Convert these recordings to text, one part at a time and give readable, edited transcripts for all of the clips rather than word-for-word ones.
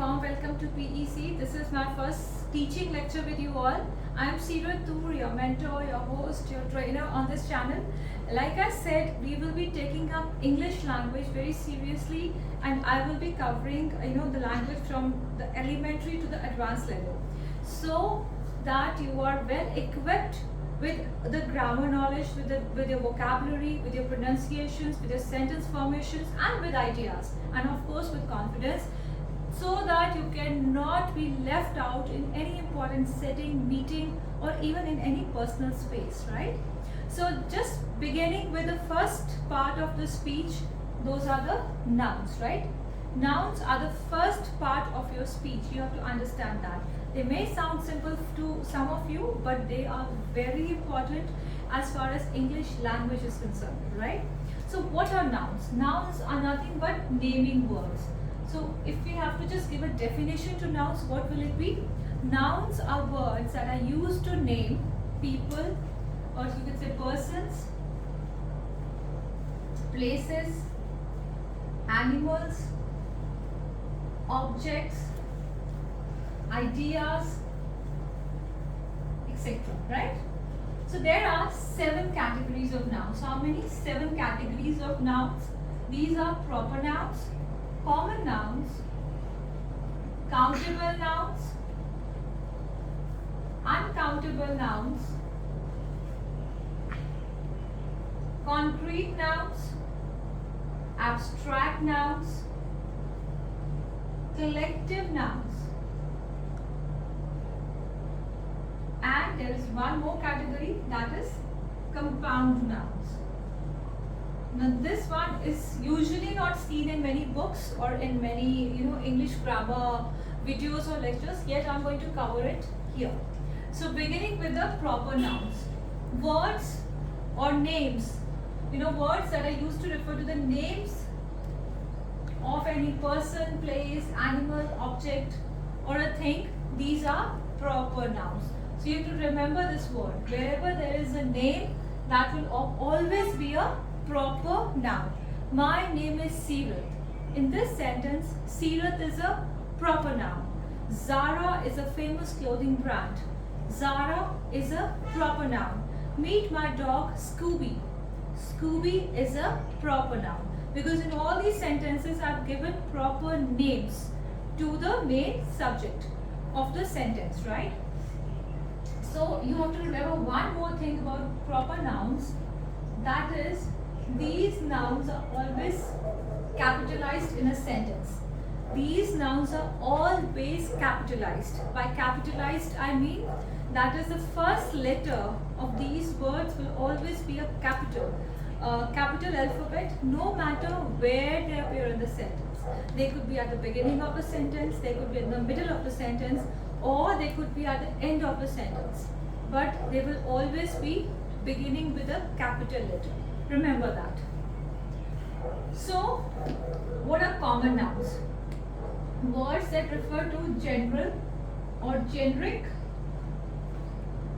warm welcome to PEC. This is my first teaching lecture with you all. I am Seerat Toor, your mentor, your host, your trainer on this channel. Like I said, we will be taking up English language very seriously, and I will be covering the language from the elementary to the advanced level, so that you are well equipped with the grammar knowledge, with your vocabulary, with your pronunciations, with your sentence formations, and with ideas, and of course with confidence, so that you cannot be left out in any important setting, meeting, or even in any personal space, right? So just beginning with the first part of the speech, those are the nouns, right? Nouns are the first part of your speech. You have to understand that. They may sound simple to some of you, but they are very important as far as English language is concerned, right? So what are nouns? Nouns are nothing but naming words. So if we have to just give a definition to nouns, what will it be? Nouns are words that are used to name people, or you could say persons, places, animals, objects, ideas, etc. Right? So there are 7 categories of nouns. How many? 7 categories of nouns. These are proper nouns, common nouns, countable nouns, uncountable nouns, concrete nouns, abstract nouns, collective nouns, and there is one more category, that is compound nouns. Now this one is usually not seen in many books or in many English grammar videos or lectures, yet I am going to cover it here. So beginning with the proper nouns, words or names, words that are used to refer to the names of any person, place, animal, object, or a thing. These are proper nouns. So you have to remember this word. Wherever there is a name, that will always be a proper noun. My name is Seerat. In this sentence, Seerat is a proper noun. Zara is a famous clothing brand. Zara is a proper noun. Meet my dog Scooby. Scooby is a proper noun. Because in all these sentences, I have given proper names to the main subject of the sentence, right? So you have to remember one more thing about proper nouns, that is, these nouns are always capitalized in a sentence. These nouns are always capitalized. By capitalized, I mean that is the first letter of these words will always be a capital alphabet, no matter where they appear in the sentence. They could be at the beginning of the sentence, they could be in the middle of the sentence, or they could be at the end of the sentence. But they will always be beginning with a capital letter. Remember that. So, what are common nouns? Words that refer to general or generic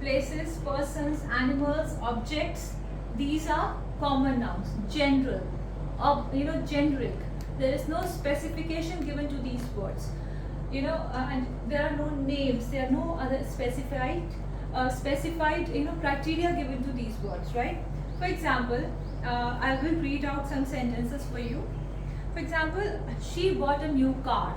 places, persons, animals, objects. These are common nouns. General, generic. There is no specification given to these words. And there are no names. There are no other specified criteria given to these words, right? For example, I will read out some sentences for you. For example, she bought a new car.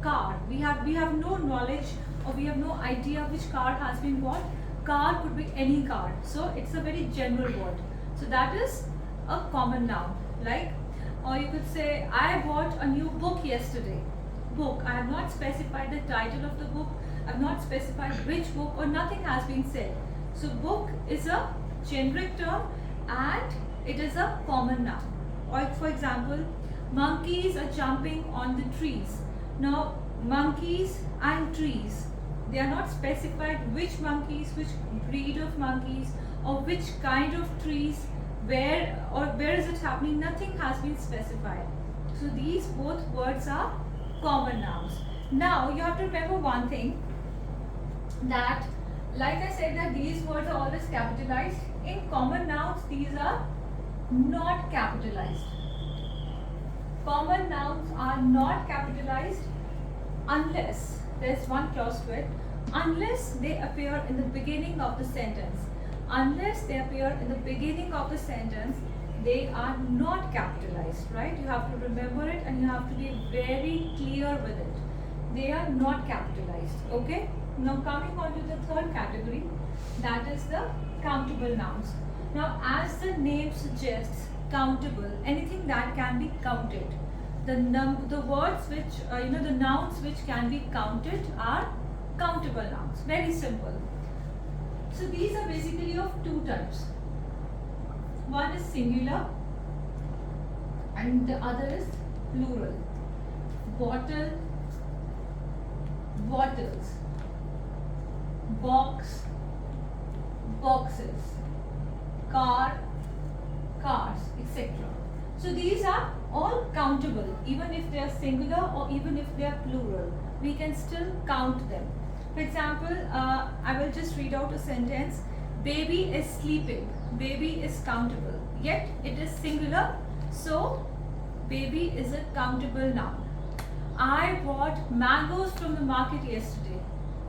Car. We have no knowledge, or we have no idea which car has been bought. Car could be any car. So it's a very general word. So that is a common noun. Like, or you could say, I bought a new book yesterday. Book. I have not specified the title of the book. I have not specified which book, or nothing has been said. So book is a generic term and it is a common noun. Or for example, monkeys are jumping on the trees. Now monkeys and trees, they are not specified which monkeys, which breed of monkeys, or which kind of trees, where is it happening. Nothing has been specified. So these both words are common nouns. Now you have to remember one thing, that like I said, that these words are always capitalized. In common nouns, these are not capitalized. Common nouns are not capitalized. unless, there's one clause to it, unless they appear in the beginning of the sentence. Unless they appear in the beginning of the sentence, they are not capitalized, right? You have to remember it and you have to be very clear with it. They are not capitalized, okay? Now coming on to the third category, that is the countable nouns. Now as the name suggests, countable, anything that can be counted. The words which, the nouns which can be counted are countable nouns. Very simple. So these are basically of two types. One is singular and the other is plural. Bottle, bottles. Box, boxes. Car, cars, etc. So these are all countable, even if they are singular or even if they are plural. We can still count them. For example, I will just read out a sentence. Baby is sleeping. Baby is countable. Yet it is singular, so baby is a countable noun. I bought mangoes from the market yesterday.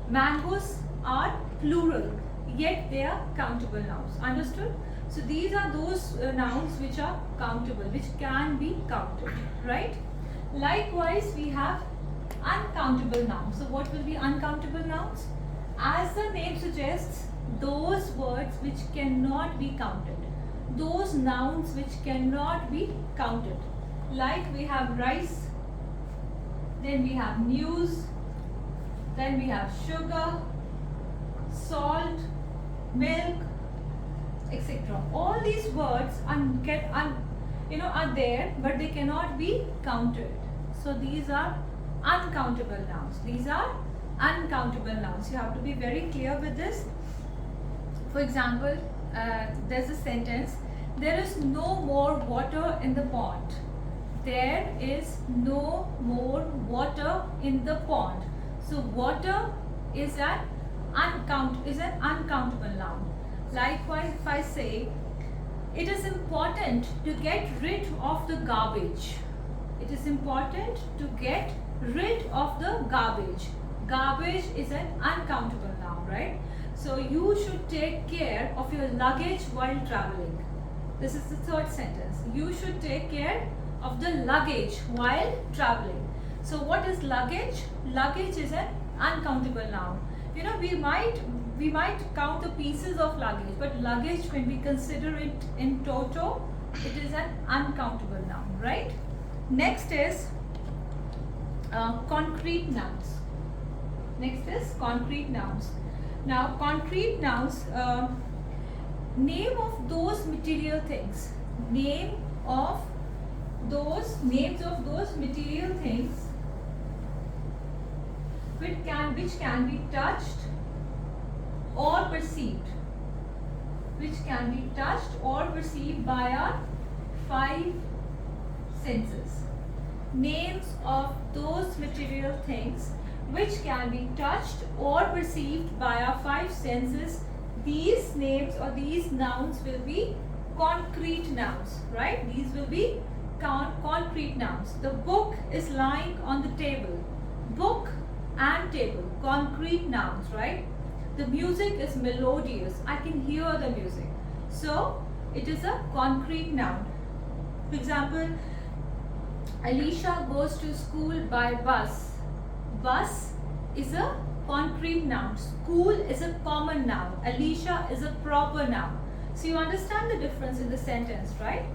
Mangoes are plural, yet they are countable nouns. Understood? So these are those nouns which are countable, which can be counted, right? Likewise, we have uncountable nouns. So what will be uncountable nouns? As the name suggests, those words which cannot be counted. Those nouns which cannot be counted. Like we have rice, then we have news, then we have sugar, salt, milk, etc. All these words are there, but they cannot be counted. So these are uncountable nouns. These are uncountable nouns. You have to be very clear with this. For example, there's a sentence, there is no more water in the pond. There is no more water in the pond. So water is an uncountable noun. Likewise, if I say, it is important to get rid of the garbage. It is important to get rid of the garbage. Garbage is an uncountable noun, right? So you should take care of your luggage while traveling. This is the third sentence. You should take care of the luggage while traveling. So what is luggage? Luggage is an uncountable noun. We might count the pieces of luggage, but luggage, when we consider it in toto, it is an uncountable noun, right? Next is concrete nouns. Next is concrete nouns. Now, concrete nouns, name of those material things. Names of those material things which can be touched or perceived. Which can be touched or perceived by our five senses. Names of those material things which can be touched or perceived by our five senses. These names or these nouns will be concrete nouns, right? These will be concrete nouns. The book is lying on the table. Book and table, concrete nouns, right? The music is melodious. I can hear the music. So it is a concrete noun. For example, Alicia goes to school by bus. Bus is a concrete noun. School is a common noun. Alicia is a proper noun. So you understand the difference in the sentence, right?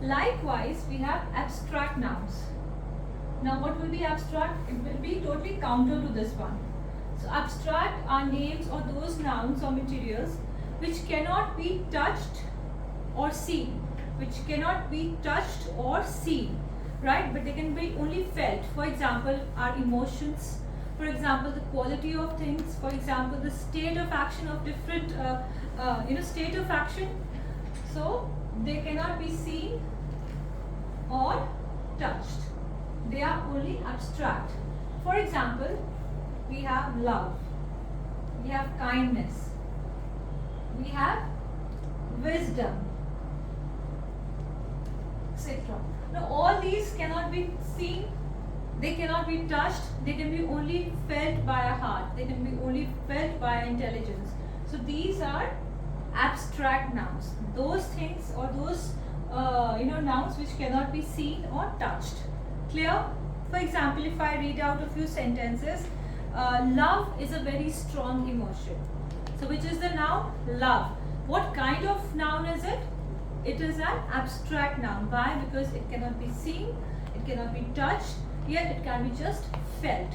Likewise, we have abstract nouns. Now what will be abstract? It will be totally counter to this one. So abstract are names or those nouns or materials which cannot be touched or seen. Which cannot be touched or seen, right? But they can be only felt. For example, our emotions. For example, the quality of things. For example, the state of action of different, state of action. So they cannot be seen or touched. They are only abstract. For example, we have love, we have kindness, we have wisdom, etc. Now all these cannot be seen They cannot be touched. They can be only felt by a heart. They can be only felt by intelligence. So these are abstract nouns. Those things or those nouns which cannot be seen or touched. Clear? For example, if I read out a few sentences, love is a very strong emotion. So which is the noun? Love. What kind of noun is it? It is an abstract noun. Why? Because it cannot be seen, it cannot be touched, yet it can be just felt.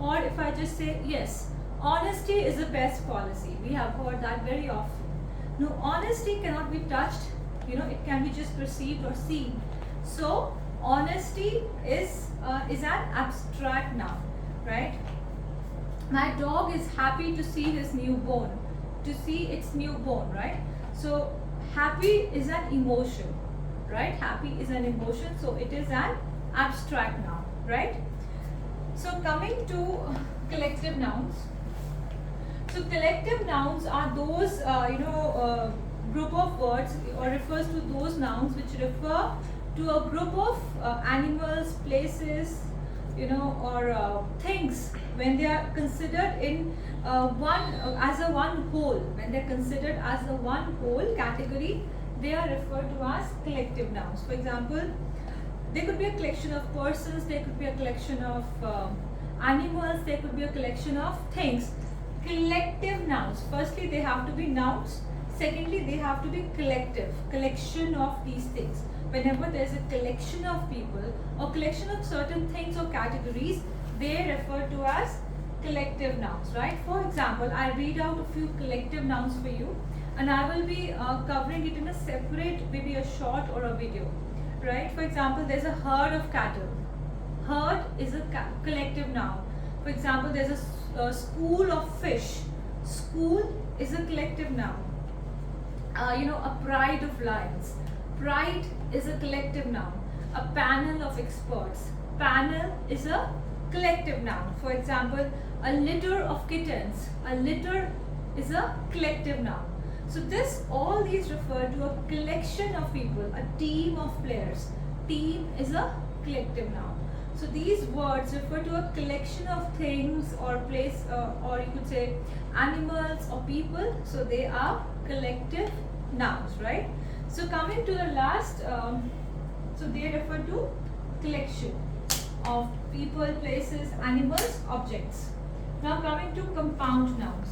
Or if I just say, yes, honesty is the best policy. We have heard that very often. No, honesty cannot be touched. It can be just perceived or seen. So honesty is an abstract noun, right? My dog is happy to see his newborn. To see its newborn, right? So happy is an emotion, right? Happy is an emotion, so it is an abstract noun, right? So coming to collective nouns. So collective nouns are those group of words, or refers to those nouns which refer to a group of animals, places, or things when they are considered in as a one whole. When they are considered as a one whole category, they are referred to as collective nouns. For example, there could be a collection of persons, there could be a collection of animals, there could be a collection of things. Collective nouns, firstly they have to be nouns, secondly they have to be collective, collection of these things. Whenever there is a collection of people or collection of certain things or categories, they refer to as collective nouns, right? For example, I read out a few collective nouns for you, and I will be covering it in a separate, maybe a short or a video, right? For example, there's a herd of cattle. Herd is a collective noun. For example, there's a school of fish. School is a collective noun. A pride of lions. Pride is a collective noun. A panel of experts. Panel is a collective noun. For example, a litter of kittens. A litter is a collective noun. So all these refer to a collection of people, a team of players. Team is a collective noun. So these words refer to a collection of things or place, or you could say animals or people. So they are collective nouns, right? So coming to the last, so they refer to collection of people, places, animals, objects. Now coming to compound nouns.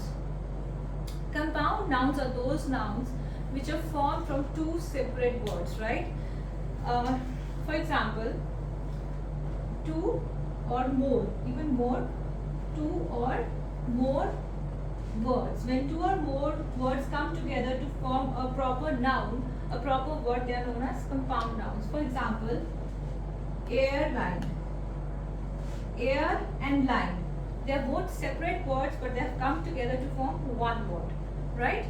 Compound nouns are those nouns which are formed from two separate words, right? For example, two or more, even more, two or more words. When two or more words come together to form a proper noun, a proper word, they are known as compound nouns. For example, airline. Air and line. They are both separate words, but they have come together to form one word, right?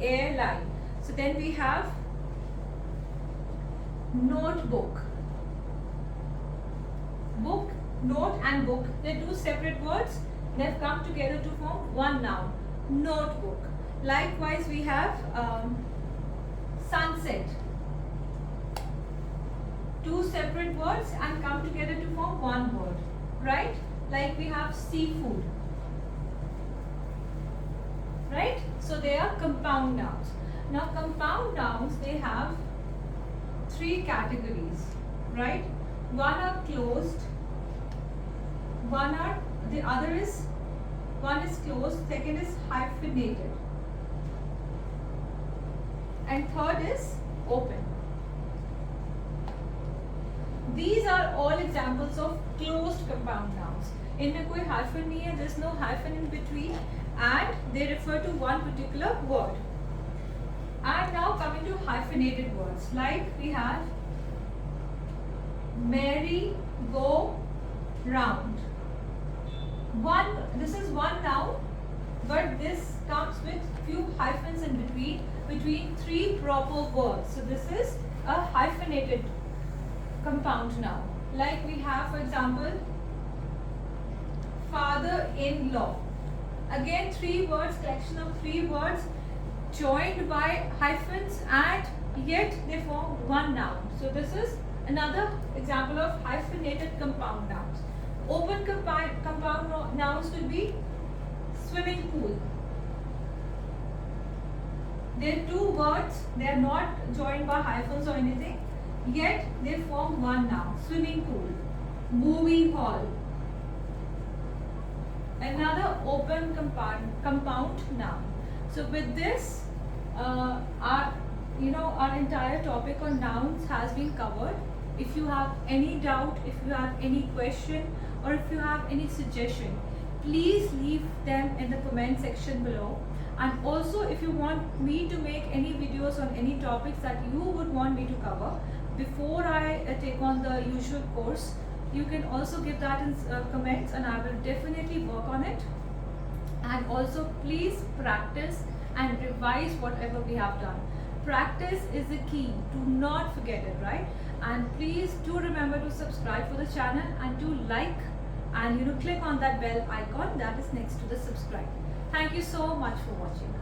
Airline. So then we have notebook. Book, note and book. They are two separate words. They have come together to form one noun. Notebook. Likewise, we have sunset. Two separate words and come together to form one word, right? Like we have seafood, right? So they are compound nouns. Now compound nouns, they have three categories, right? One are closed, one is closed, second is hyphenated, and third is open. These are all examples of closed compound nouns. इनमें कोई hyphen नहीं है, there's no hyphen in between, and they refer to one particular word. And now coming to hyphenated words, like we have merry go round. This is one noun, but this comes with few hyphens in between three proper words. So this is a hyphenated compound noun. Like we have, for example, father-in-law. Again, three words, collection of three words joined by hyphens, and yet they form one noun. So this is another example of hyphenated compound nouns. compound nouns will be swimming pool. They're two words, they are not joined by hyphens or anything, yet they form one noun. Swimming pool, movie hall. Another open compound noun. So with this, our entire topic on nouns has been covered. If you have any doubt, if you have any question, or if you have any suggestion, please leave them in the comment section below. And also, if you want me to make any videos on any topics that you would want me to cover before I take on the usual course, you can also give that in comments, and I will definitely work on it. And also, please practice and revise whatever we have done. Practice is the key. Do not forget it, right? And please do remember to subscribe for the channel and to like and click on that bell icon that is next to the subscribe. Thank you so much for watching.